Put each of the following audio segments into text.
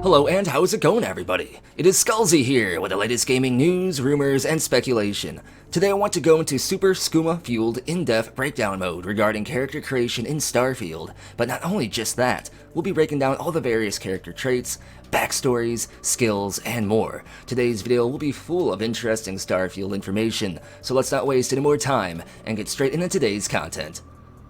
Hello and how's it going, everybody? It is Skullzi here with the latest gaming news, rumors, and speculation. Today I want to go into super skooma-fueled in-depth breakdown mode regarding character creation in Starfield, but not only just that, we'll be breaking down all the various character traits, backstories, skills, and more. Today's video will be full of interesting Starfield information, so let's not waste any more time and get straight into today's content.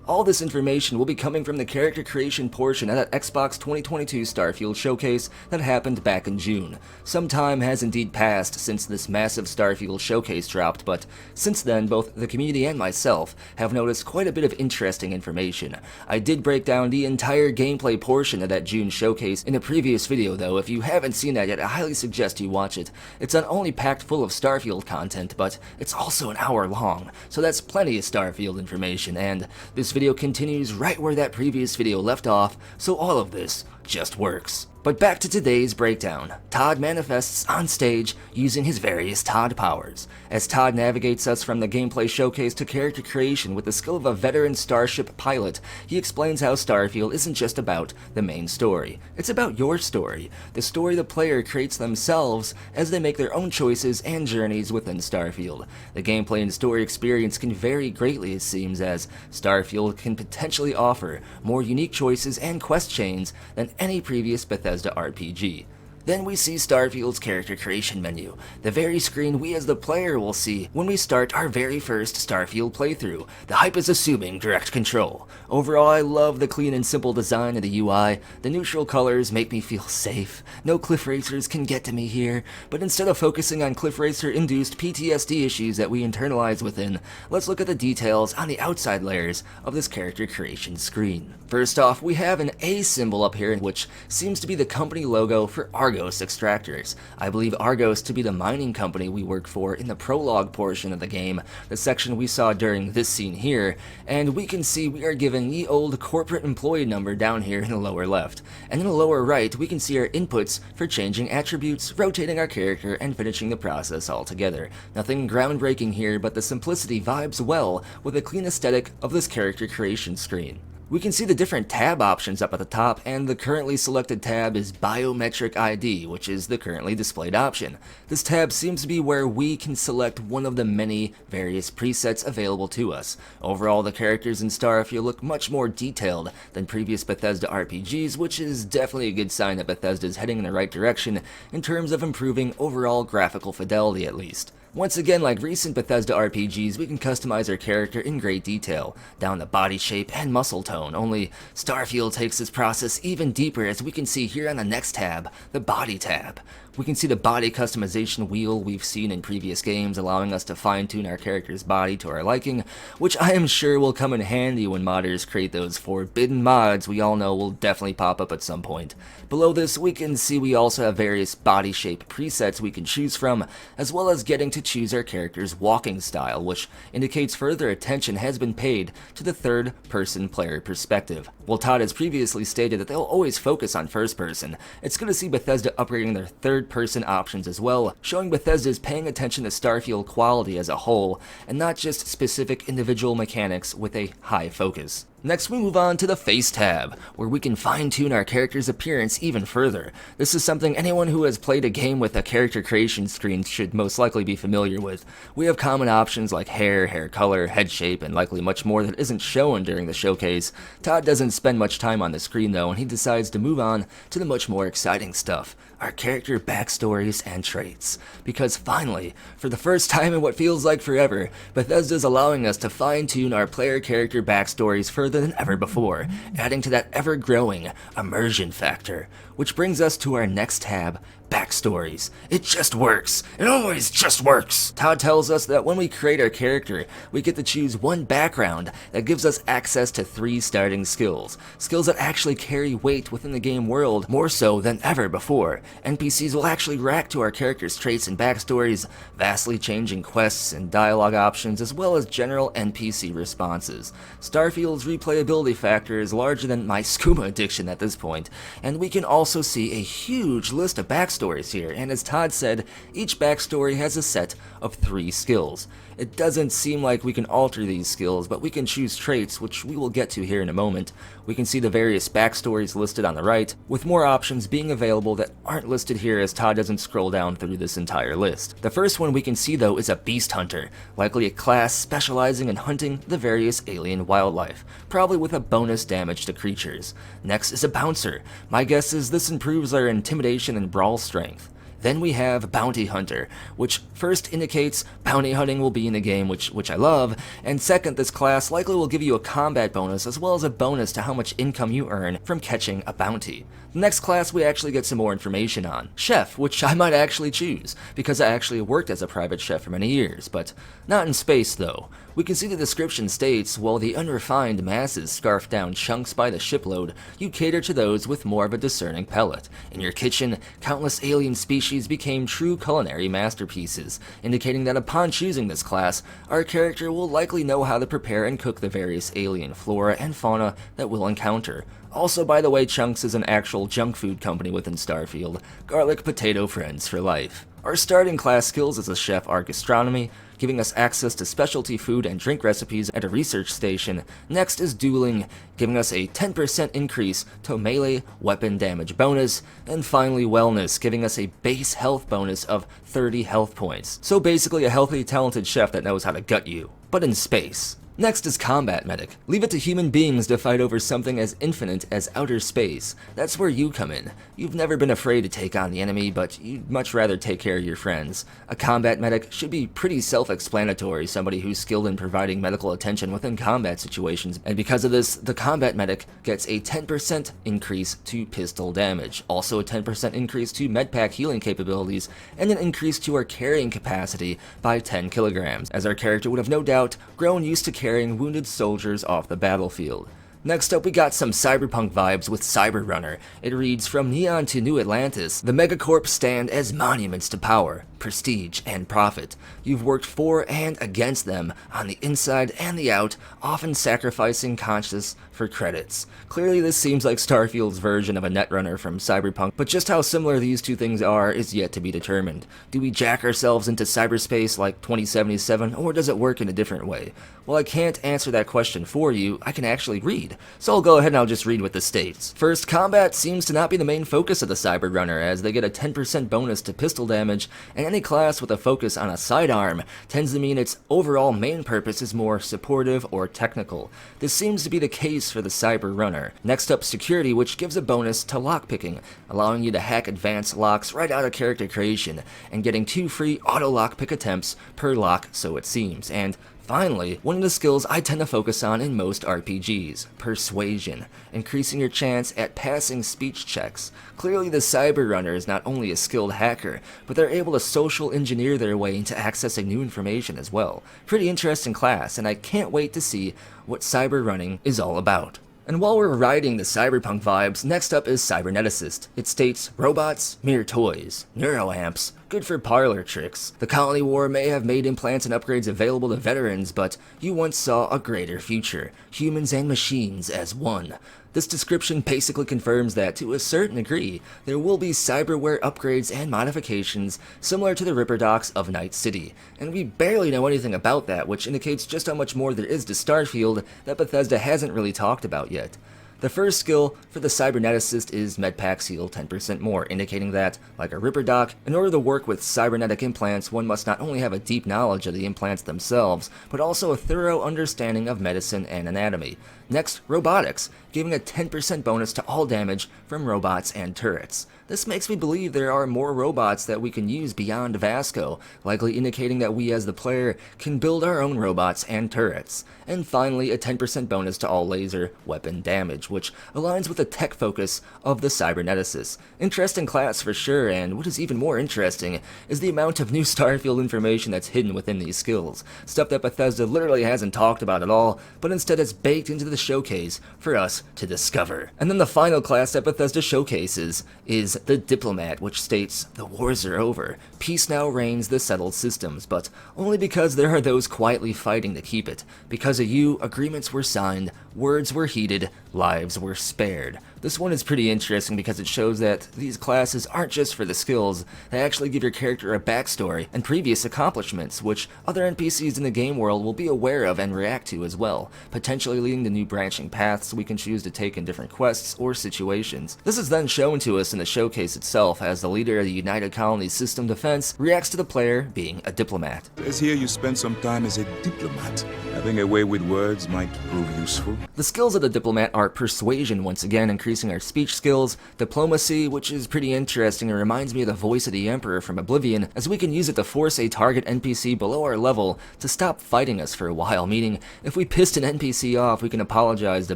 All this information will be coming from the character creation portion of that Xbox 2022 Starfield showcase that happened back in June. Some time has indeed passed since this massive Starfield showcase dropped, but since then both the community and myself have noticed quite a bit of interesting information. I did break down the entire gameplay portion of that June showcase in a previous video though. If you haven't seen that yet, I highly suggest you watch it. It's not only packed full of Starfield content, but it's also an hour long, so that's plenty of Starfield information, and this video continues right where that previous video left off, so all of this just works. But back to today's breakdown. Todd manifests on stage using his various Todd powers. As Todd navigates us from the gameplay showcase to character creation with the skill of a veteran starship pilot, he explains how Starfield isn't just about the main story. It's about your story, the story the player creates themselves as they make their own choices and journeys within Starfield. The gameplay and story experience can vary greatly, it seems, as Starfield can potentially offer more unique choices and quest chains than any previous Bethesda RPG. Then we see Starfield's character creation menu, the very screen we as the player will see when we start our very first Starfield playthrough. The hype is assuming direct control. Overall, I love the clean and simple design of the UI. The neutral colors make me feel safe. No cliff racers can get to me here, but instead of focusing on cliff racer-induced PTSD issues that we internalize within, let's look at the details on the outside layers of this character creation screen. First off, we have an A symbol up here, which seems to be the company logo for Argos Extractors. I believe Argos to be the mining company we work for in the prologue portion of the game, the section we saw during this scene here, and we can see we are given the old corporate employee number down here in the lower left. And in the lower right, we can see our inputs for changing attributes, rotating our character, and finishing the process altogether. Nothing groundbreaking here, but the simplicity vibes well with the clean aesthetic of this character creation screen. We can see the different tab options up at the top, and the currently selected tab is Biometric ID, which is the currently displayed option. This tab seems to be where we can select one of the many various presets available to us. Overall, the characters in Starfield look much more detailed than previous Bethesda RPGs, which is definitely a good sign that Bethesda is heading in the right direction in terms of improving overall graphical fidelity at least. Once again, like recent Bethesda RPGs, we can customize our character in great detail, down to body shape and muscle tone, only Starfield takes this process even deeper, as we can see here on the next tab, the body tab. We can see the body customization wheel we've seen in previous games, allowing us to fine-tune our character's body to our liking, which I am sure will come in handy when modders create those forbidden mods we all know will definitely pop up at some point. Below this, we can see we also have various body shape presets we can choose from, as well as getting to choose our character's walking style, which indicates further attention has been paid to the third-person player perspective. While Todd has previously stated that they'll always focus on first-person, it's good to see Bethesda upgrading their third-person options as well, showing Bethesda is paying attention to Starfield quality as a whole, and not just specific individual mechanics with a high focus. Next, we move on to the Face tab, where we can fine-tune our character's appearance even further. This is something anyone who has played a game with a character creation screen should most likely be familiar with. We have common options like hair, hair color, head shape, and likely much more that isn't shown during the showcase. Todd doesn't spend much time on the screen though, and he decides to move on to the much more exciting stuff, our character backstories and traits. Because finally, for the first time in what feels like forever, Bethesda is allowing us to fine-tune our player character backstories further than ever before, adding to that ever-growing immersion factor. Which brings us to our next tab, Backstories. It just works. It always just works. Todd tells us that when we create our character, we get to choose one background that gives us access to 3 starting skills. Skills that actually carry weight within the game world, more so than ever before. NPCs will actually react to our character's traits and backstories, vastly changing quests and dialogue options, as well as general NPC responses. Starfield's replayability factor is larger than my skooma addiction at this point, and we can also see a huge list of backstories backstories here, and as Todd said, each backstory has a set of 3 skills. It doesn't seem like we can alter these skills, but we can choose traits, which we will get to here in a moment. We can see the various backstories listed on the right, with more options being available that aren't listed here as Todd doesn't scroll down through this entire list. The first one we can see though is a beast hunter, likely a class specializing in hunting the various alien wildlife, probably with a bonus damage to creatures. Next is a bouncer. My guess is this improves our intimidation and brawl strength. Then we have Bounty Hunter, which first indicates bounty hunting will be in the game, which I love, and second, this class likely will give you a combat bonus as well as a bonus to how much income you earn from catching a bounty. The next class we actually get some more information on. Chef, which I might actually choose, because I actually worked as a private chef for many years, but not in space though. We can see the description states, while the unrefined masses scarf down chunks by the shipload, you cater to those with more of a discerning palate. In your kitchen, countless alien species became true culinary masterpieces, indicating that upon choosing this class, our character will likely know how to prepare and cook the various alien flora and fauna that we'll encounter. Also, by the way, Chunks is an actual junk food company within Starfield. Garlic potato friends for life. Our starting class skills as a chef are gastronomy, giving us access to specialty food and drink recipes at a research station. Next is dueling, giving us a 10% increase to melee weapon damage bonus. And finally wellness, giving us a base health bonus of 30 health points. So basically a healthy, talented chef that knows how to gut you, but in space. Next is Combat Medic. Leave it to human beings to fight over something as infinite as outer space. That's where you come in. You've never been afraid to take on the enemy, but you'd much rather take care of your friends. A Combat Medic should be pretty self-explanatory, somebody who's skilled in providing medical attention within combat situations, and because of this, the Combat Medic gets a 10% increase to pistol damage, also a 10% increase to medpack healing capabilities, and an increase to our carrying capacity by 10 kilograms, as our character would have no doubt grown used to carrying wounded soldiers off the battlefield. Next up, we got some cyberpunk vibes with Cyber Runner. It reads, from Neon to New Atlantis, the megacorps stand as monuments to power, prestige, and profit. You've worked for and against them, on the inside and the out, often sacrificing conscience for credits. Clearly this seems like Starfield's version of a Netrunner from Cyberpunk, but just how similar these two things are is yet to be determined. Do we jack ourselves into cyberspace like 2077, or does it work in a different way? Well, I can't answer that question for you, I can actually read. So I'll go ahead and I'll just read what this states. First, combat seems to not be the main focus of the Cyber Runner, as they get a 10% bonus to pistol damage, and any class with a focus on a sidearm tends to mean its overall main purpose is more supportive or technical. This seems to be the case for the Cyber Runner. Next up, security, which gives a bonus to lockpicking, allowing you to hack advanced locks right out of character creation, and getting 2 free auto lockpick attempts per lock, so it seems. And finally, one of the skills I tend to focus on in most RPGs, persuasion, increasing your chance at passing speech checks. Clearly the Cyber Runner is not only a skilled hacker, but they're able to social engineer their way into accessing new information as well. Pretty interesting class, and I can't wait to see what cyber running is all about. And while we're riding the cyberpunk vibes, next up is Cyberneticist. It states, robots, mere toys, neuroamps, good for parlor tricks. The colony war may have made implants and upgrades available to veterans, but you once saw a greater future, humans and machines as one. This description basically confirms that, to a certain degree, there will be cyberware upgrades and modifications similar to the Ripper Docks of Night City, and we barely know anything about that, which indicates just how much more there is to Starfield that Bethesda hasn't really talked about yet. The first skill for the Cyberneticist is Medpack Heal 10% more, indicating that, like a Ripper Doc, in order to work with cybernetic implants, one must not only have a deep knowledge of the implants themselves, but also a thorough understanding of medicine and anatomy. Next, robotics, giving a 10% bonus to all damage from robots and turrets. This makes me believe there are more robots that we can use beyond Vasco, likely indicating that we as the player can build our own robots and turrets. And finally, a 10% bonus to all laser weapon damage, which aligns with the tech focus of the Cyberneticist. Interesting class for sure, and what is even more interesting is the amount of new Starfield information that's hidden within these skills. Stuff that Bethesda literally hasn't talked about at all, but instead is baked into the showcase for us to discover. And then the final class that Bethesda showcases is the Diplomat, which states, the wars are over, peace now reigns the settled systems, but only because there are those quietly fighting to keep it. Because of you, agreements were signed, words were heeded, lives were spared. This one is pretty interesting because it shows that these classes aren't just for the skills, they actually give your character a backstory and previous accomplishments, which other NPCs in the game world will be aware of and react to as well, potentially leading to new branching paths we can choose to take in different quests or situations. This is then shown to us in the showcase itself as the leader of the United Colonies System Defense reacts to the player being a diplomat. Says here you spend some time as a diplomat. Having a way with words might prove useful. The skills of the diplomat are persuasion, once again increasing our speech skills, diplomacy, which is pretty interesting and reminds me of the voice of the Emperor from Oblivion, as we can use it to force a target NPC below our level to stop fighting us for a while, meaning if we pissed an NPC off, we can apologize to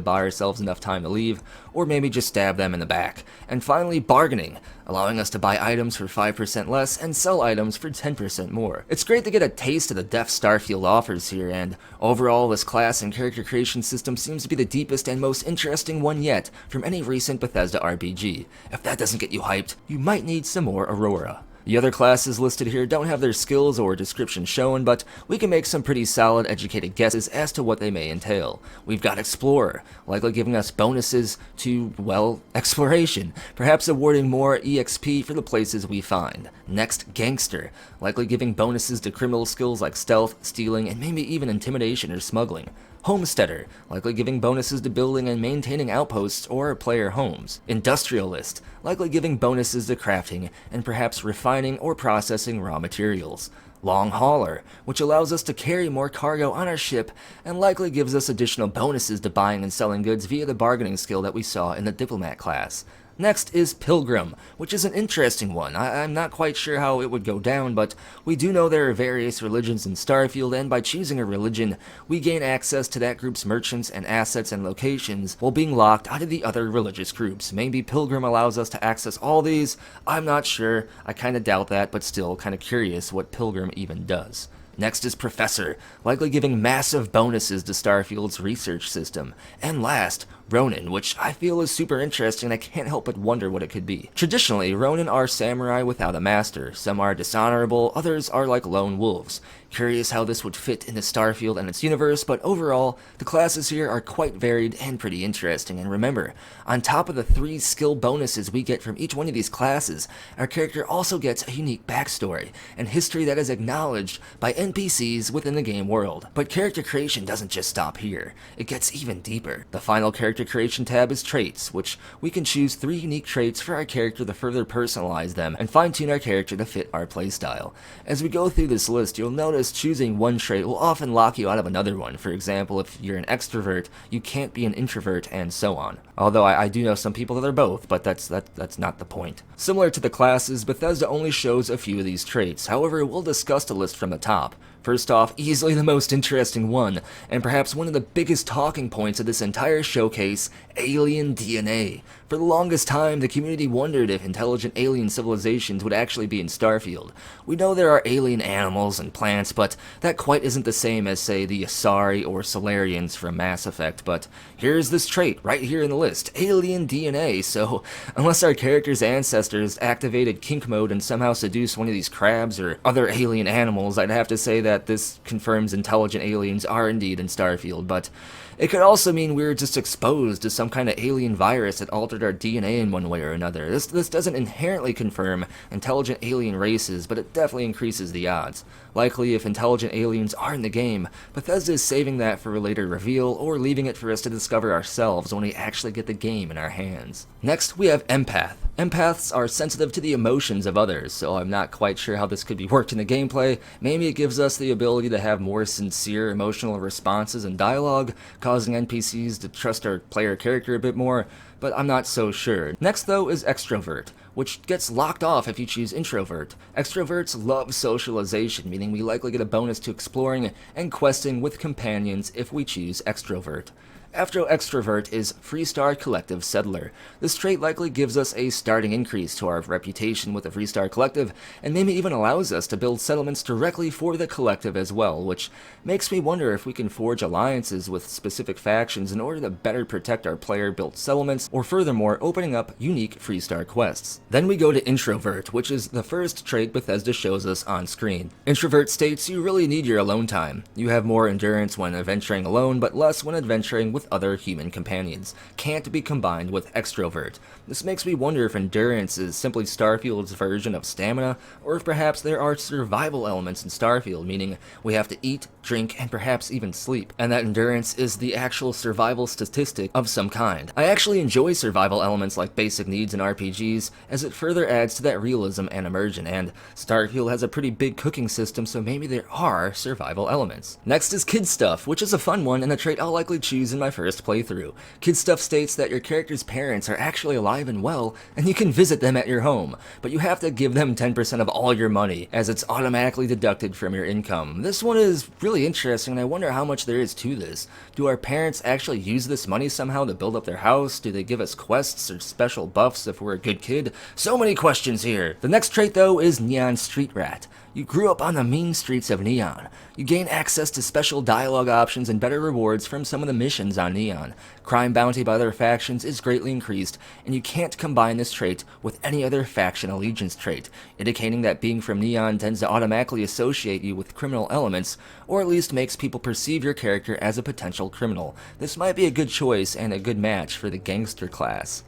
buy ourselves enough time to leave, or maybe just stab them in the back. And finally, bargaining, allowing us to buy items for 5% less and sell items for 10% more. It's great to get a taste of the depth Starfield offers here, and overall this class and character creation system seems to be the deepest and most interesting one yet from any recent Bethesda RPG. If that doesn't get you hyped, you might need some more Aurora. The other classes listed here don't have their skills or description shown, but we can make some pretty solid educated guesses as to what they may entail. We've got Explorer, likely giving us bonuses to, well, exploration, perhaps awarding more EXP for the places we find. Next, Gangster, likely giving bonuses to criminal skills like stealth, stealing, and maybe even intimidation or smuggling. Homesteader, likely giving bonuses to building and maintaining outposts or player homes. Industrialist, likely giving bonuses to crafting and perhaps refining or processing raw materials. Long Hauler, which allows us to carry more cargo on our ship and likely gives us additional bonuses to buying and selling goods via the bargaining skill that we saw in the Diplomat class. Next is Pilgrim, which is an interesting one. I'm not quite sure how it would go down, but we do know there are various religions in Starfield, and by choosing a religion, we gain access to that group's merchants and assets and locations while being locked out of the other religious groups. Maybe Pilgrim allows us to access all these. I'm not sure. I kind of doubt that, but still kind of curious what Pilgrim even does. Next is Professor, likely giving massive bonuses to Starfield's research system. And last, Ronin, which I feel is super interesting and I can't help but wonder what it could be. Traditionally, Ronin are samurai without a master. Some are dishonorable, others are like lone wolves. Curious how this would fit into Starfield and its universe, but overall, the classes here are quite varied and pretty interesting. And remember, on top of the 3 skill bonuses we get from each one of these classes, our character also gets a unique backstory and history that is acknowledged by NPCs within the game world. But character creation doesn't just stop here, it gets even deeper. The final character creation tab is Traits, which we can choose 3 unique traits for our character to further personalize them and fine-tune our character to fit our playstyle. As we go through this list, you'll notice choosing one trait will often lock you out of another one. For example, if you're an extrovert, you can't be an introvert, and so on. Although I do know some people that are both, but that's not the point. Similar to the classes, Bethesda only shows a few of these traits. However, we'll discuss the list from the top. First off, easily the most interesting one, and perhaps one of the biggest talking points of this entire showcase, alien DNA. For the longest time, the community wondered if intelligent alien civilizations would actually be in Starfield. We know there are alien animals and plants, but that quite isn't the same as, say, the Asari or Solarians from Mass Effect. But here's this trait right here in the list, alien DNA. So unless our character's ancestors activated kink mode and somehow seduced one of these crabs or other alien animals, I'd have to say that this confirms intelligent aliens are indeed in Starfield. But it could also mean we were just exposed to some kind of alien virus that altered our DNA in one way or another. This doesn't inherently confirm intelligent alien races, but it definitely increases the odds. Likely, if intelligent aliens are in the game, Bethesda is saving that for a later reveal, or leaving it for us to discover ourselves when we actually get the game in our hands. Next, we have Empath. Empaths are sensitive to the emotions of others, so I'm not quite sure how this could be worked in the gameplay. Maybe it gives us the ability to have more sincere emotional responses and dialogue, causing NPCs to trust our player character a bit more, but I'm not so sure. Next though is Extrovert, which gets locked off if you choose Introvert. Extroverts love socialization, meaning we likely get a bonus to exploring and questing with companions if we choose Extrovert. After Extrovert is Freestar Collective Settler. This trait likely gives us a starting increase to our reputation with the Freestar Collective, and maybe even allows us to build settlements directly for the Collective as well, which makes me wonder if we can forge alliances with specific factions in order to better protect our player-built settlements, or furthermore opening up unique Freestar quests. Then we go to Introvert, which is the first trait Bethesda shows us on screen. Introvert states you really need your alone time. You have more endurance when adventuring alone, but less when adventuring with with other human companions, can't be combined with extrovert. This makes me wonder if endurance is simply Starfield's version of stamina, or if perhaps there are survival elements in Starfield, meaning we have to eat, drink, and perhaps even sleep, and that endurance is the actual survival statistic of some kind. I actually enjoy survival elements like basic needs in RPGs, as it further adds to that realism and immersion, and Starfield has a pretty big cooking system, so maybe there are survival elements. Next is Kid Stuff, which is a fun one and a trait I'll likely choose in my first playthrough. Kid Stuff states that your character's parents are actually alive and well, and you can visit them at your home, but you have to give them 10% of all your money, as it's automatically deducted from your income. This one is really interesting, and I wonder how much there is to this. Do our parents actually use this money somehow to build up their house? Do they give us quests or special buffs if we're a good kid? So many questions here. The next trait though is Neon Street Rat. You grew up on the mean streets of Neon. You gain access to special dialogue options and better rewards from some of the missions on Neon. Crime bounty by other factions is greatly increased, and you can't combine this trait with any other faction allegiance trait, indicating that being from Neon tends to automatically associate you with criminal elements, or at least makes people perceive your character as a potential criminal. This might be a good choice and a good match for the gangster class.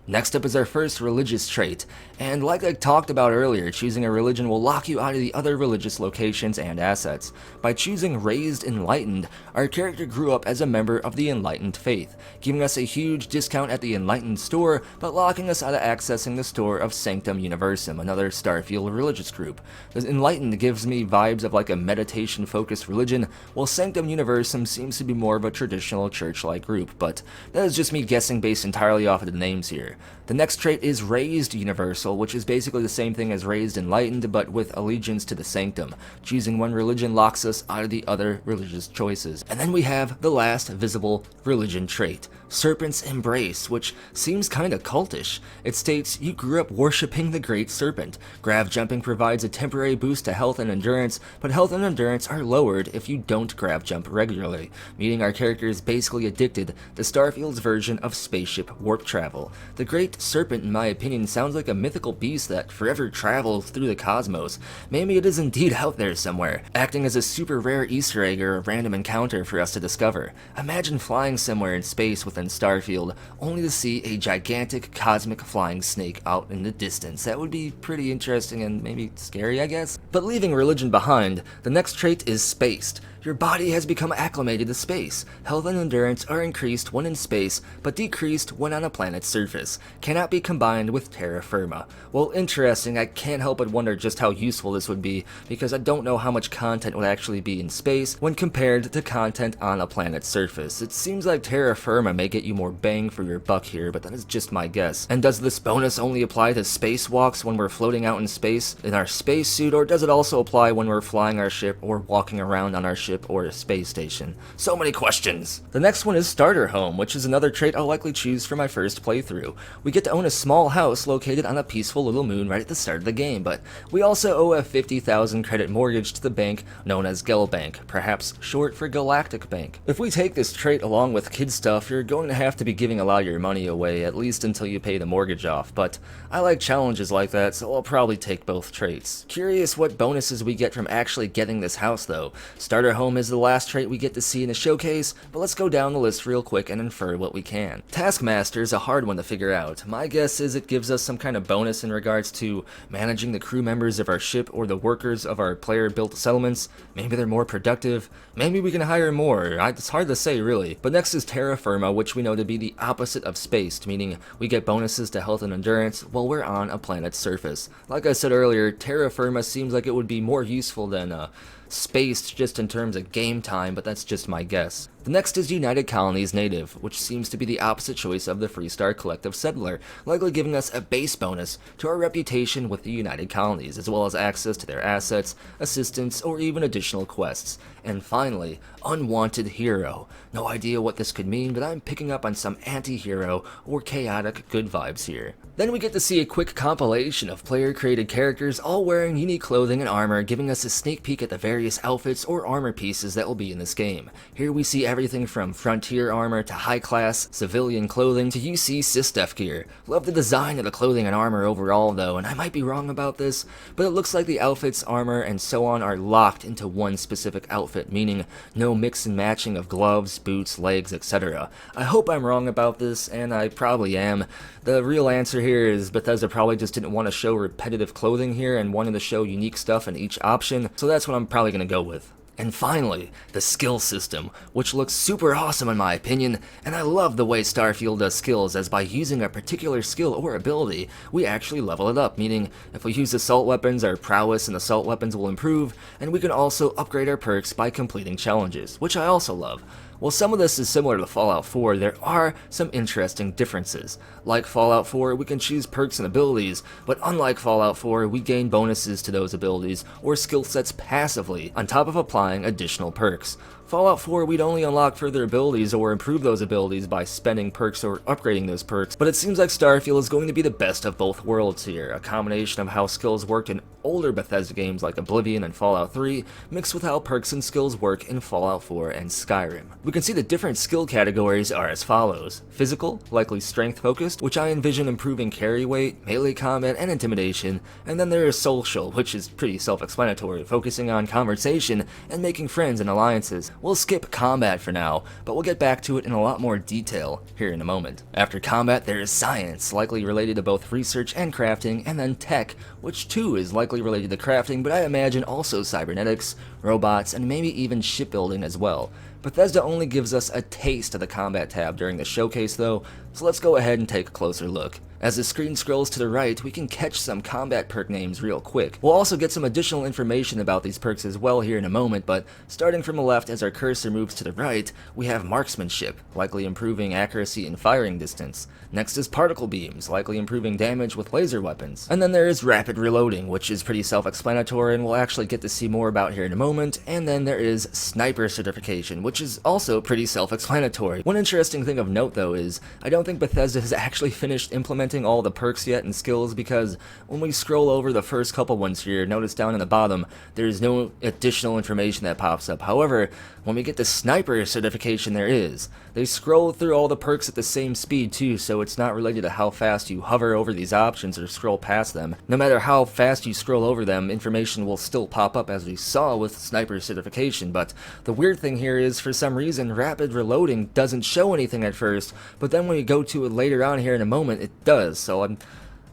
Next up is our first religious trait, and like I talked about earlier, choosing a religion will lock you out of the other religious locations and assets. By choosing Raised Enlightened, our character grew up as a member of the Enlightened faith, giving us a huge discount at the Enlightened store, but locking us out of accessing the store of Sanctum Universum, another Starfield religious group. The Enlightened gives me vibes of like a meditation-focused religion, while Sanctum Universum seems to be more of a traditional church-like group, but that is just me guessing based entirely off of the names here. The next trait is Raised Universal, which is basically the same thing as Raised Enlightened, but with allegiance to the Sanctum. Choosing one religion locks us out of the other religious choices. And then we have the last visible religion trait, Serpent's Embrace, which seems kinda cultish. It states, you grew up worshipping the Great Serpent. Grav jumping provides a temporary boost to health and endurance, but health and endurance are lowered if you don't grav jump regularly, meaning our character is basically addicted to Starfield's version of spaceship warp travel. The Great Serpent, in my opinion, sounds like a mythical beast that forever travels through the cosmos. Maybe it is indeed out there somewhere, acting as a super rare Easter egg or a random encounter for us to discover. Imagine flying somewhere in space within Starfield, only to see a gigantic cosmic flying snake out in the distance. That would be pretty interesting and maybe scary, I guess. But leaving religion behind, the next trait is Spaced. Your body has become acclimated to space. Health and endurance are increased when in space, but decreased when on a planet's surface. Cannot be combined with terra firma. Well, interesting, I can't help but wonder just how useful this would be, because I don't know how much content would actually be in space when compared to content on a planet's surface. It seems like terra firma may get you more bang for your buck here, but that is just my guess. And does this bonus only apply to spacewalks when we're floating out in space in our spacesuit, or does it also apply when we're flying our ship or walking around on our ship or a space station? So many questions. The next one is Starter Home, which is another trait I'll likely choose for my first playthrough. We get to own a small house located on a peaceful little moon right at the start of the game, but we also owe a 50,000 credit mortgage to the bank known as Gel Bank, perhaps short for Galactic Bank. If we take this trait along with Kid Stuff, you're going to have to be giving a lot of your money away, at least until you pay the mortgage off, but I like challenges like that, so I'll probably take both traits. Curious what bonuses we get from actually getting this house though. Starter Home is the last trait we get to see in the showcase, but let's go down the list real quick and infer what we can. Taskmaster is a hard one to figure out. My guess is it gives us some kind of bonus in regards to managing the crew members of our ship or the workers of our player-built settlements. Maybe they're more productive. Maybe we can hire more. It's hard to say really. But next is Terra Firma, which we know to be the opposite of Spaced, meaning we get bonuses to health and endurance while we're on a planet's surface. Like I said earlier, Terra Firma seems like it would be more useful than Spaced just in terms of game time, but that's just my guess. The next is United Colonies Native, which seems to be the opposite choice of the Freestar Collective Settler, likely giving us a base bonus to our reputation with the United Colonies, as well as access to their assets, assistance, or even additional quests. And finally, Unwanted Hero. No idea what this could mean, but I'm picking up on some anti-hero or chaotic good vibes here. Then we get to see a quick compilation of player-created characters all wearing unique clothing and armor, giving us a sneak peek at the very various outfits or armor pieces that will be in this game. Here we see everything from frontier armor to high-class civilian clothing to UC sysdef gear. Love the design of the clothing and armor overall though, and I might be wrong about this, but it looks like the outfits, armor, and so on are locked into one specific outfit, meaning no mix and matching of gloves, boots, legs, etc. I hope I'm wrong about this, and I probably am. The real answer here is Bethesda probably just didn't want to show repetitive clothing here and wanted to show unique stuff in each option, so that's what I'm probably going to go with. And finally, the skill system, which looks super awesome in my opinion, and I love the way Starfield does skills, as by using a particular skill or ability, we actually level it up, meaning if we use assault weapons, our prowess in assault weapons will improve, and we can also upgrade our perks by completing challenges, which I also love. While some of this is similar to Fallout 4, there are some interesting differences. Like Fallout 4, we can choose perks and abilities, but unlike Fallout 4, we gain bonuses to those abilities or skill sets passively, on top of applying additional perks. Fallout 4, we'd only unlock further abilities or improve those abilities by spending perks or upgrading those perks, but it seems like Starfield is going to be the best of both worlds here, a combination of how skills worked in older Bethesda games like Oblivion and Fallout 3, mixed with how perks and skills work in Fallout 4 and Skyrim. We can see the different skill categories are as follows: physical, likely strength focused, which I envision improving carry weight, melee combat, and intimidation, and then there is social, which is pretty self-explanatory, focusing on conversation and making friends and alliances. We'll skip combat for now, but we'll get back to it in a lot more detail here in a moment. After combat, there is science, likely related to both research and crafting, and then tech, which too is likely related to crafting, but I imagine also cybernetics, robots, and maybe even shipbuilding as well. Bethesda only gives us a taste of the combat tab during the showcase though, so let's go ahead and take a closer look. As the screen scrolls to the right, we can catch some combat perk names real quick. We'll also get some additional information about these perks as well here in a moment, but starting from the left as our cursor moves to the right, we have marksmanship, likely improving accuracy and firing distance. Next is particle beams, likely improving damage with laser weapons. And then there is rapid reloading, which is pretty self-explanatory and we'll actually get to see more about here in a moment. And then there is sniper certification, which is also pretty self-explanatory. One interesting thing of note though is, I don't think Bethesda has actually finished implementing all the perks yet and skills, because when we scroll over the first couple ones here, notice down in the bottom, there's no additional information that pops up. However, when we get the sniper certification, there is. They scroll through all the perks at the same speed too, so it's not related to how fast you hover over these options or scroll past them. No matter how fast you scroll over them, information will still pop up as we saw with sniper certification, but the weird thing here is, for some reason, rapid reloading doesn't show anything at first, but then when you go to it later on here in a moment, it does, so I'm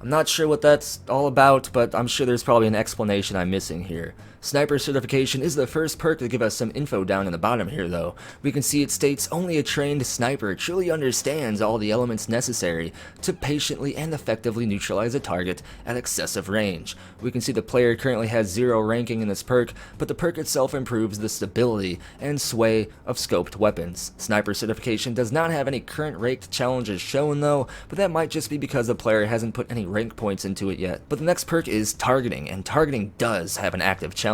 not sure what that's all about, but I'm sure there's probably an explanation I'm missing here. Sniper certification is the first perk to give us some info down in the bottom here though. We can see it states only a trained sniper truly understands all the elements necessary to patiently and effectively neutralize a target at excessive range. We can see the player currently has 0 ranking in this perk, but the perk itself improves the stability and sway of scoped weapons. Sniper certification does not have any current ranked challenges shown though, but that might just be because the player hasn't put any rank points into it yet. But the next perk is targeting, and targeting does have an active challenge.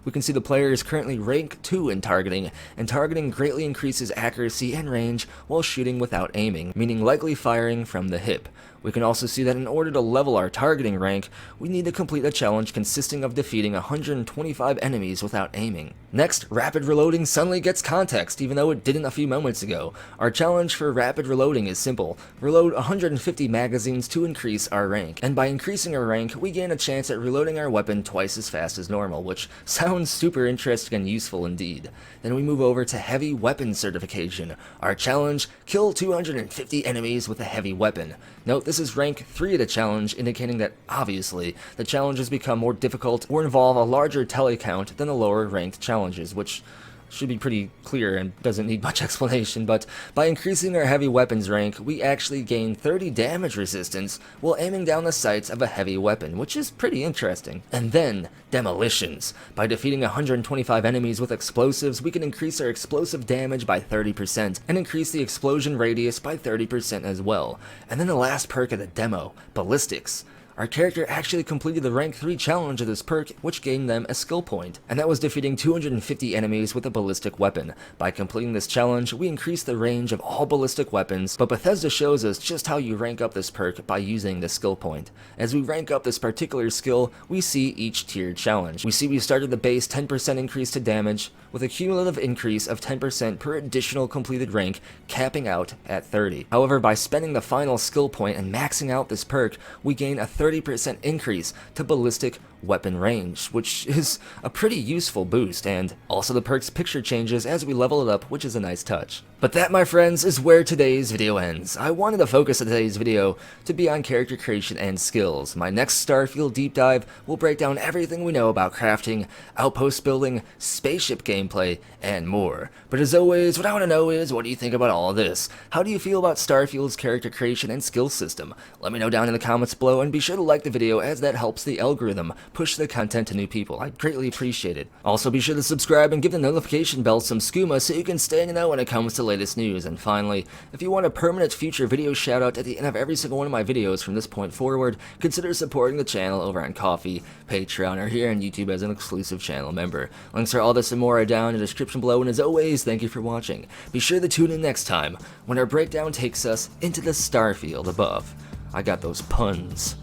We can see the player is currently rank 2 in targeting, and targeting greatly increases accuracy and range while shooting without aiming, meaning likely firing from the hip. We can also see that in order to level our targeting rank, we need to complete a challenge consisting of defeating 125 enemies without aiming. Next, rapid reloading suddenly gets context, even though it didn't a few moments ago. Our challenge for rapid reloading is simple: reload 150 magazines to increase our rank, and by increasing our rank, we gain a chance at reloading our weapon twice as fast as normal, which sounds super interesting and useful indeed. Then we move over to heavy weapon certification. Our challenge: kill 250 enemies with a heavy weapon. Note this is rank 3 of the challenge, indicating that, obviously, the challenges become more difficult or involve a larger tally count than the lower ranked challenges, which should be pretty clear and doesn't need much explanation, but by increasing our heavy weapons rank, we actually gain 30 damage resistance while aiming down the sights of a heavy weapon, which is pretty interesting. And then, demolitions. By defeating 125 enemies with explosives, we can increase our explosive damage by 30% and increase the explosion radius by 30% as well. And then the last perk of the demo, ballistics. our character actually completed the rank 3 challenge of this perk, which gained them a skill point, and that was defeating 250 enemies with a ballistic weapon. By completing this challenge, we increased the range of all ballistic weapons, but Bethesda shows us just how you rank up this perk by using the skill point. As we rank up this particular skill, we see each tiered challenge. We see we started the base 10% increase to damage, with a cumulative increase of 10% per additional completed rank, capping out at 30. However, by spending the final skill point and maxing out this perk, we gain a 30% increase to ballistic weapon range, which is a pretty useful boost, and also the perk's picture changes as we level it up, which is a nice touch. But that, my friends, is where today's video ends. I wanted the focus of today's video to be on character creation and skills. My next Starfield deep dive will break down everything we know about crafting, outpost building, spaceship gameplay, and more. But as always, what I want to know is, what do you think about all of this? How do you feel about Starfield's character creation and skill system? Let me know down in the comments below, and be sure to like the video as that helps the algorithm push the content to new people. I'd greatly appreciate it. Also, be sure to subscribe and give the notification bell some skooma so you can stay in the know when it comes to latest news. And finally, if you want a permanent future video shout out at the end of every single one of my videos from this point forward, consider supporting the channel over on Ko-fi, Patreon, or here on YouTube as an exclusive channel member. Links for all this and more are down in the description below, and as always, thank you for watching. Be sure to tune in next time when our breakdown takes us into the Starfield above. I got those puns.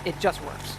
It just works.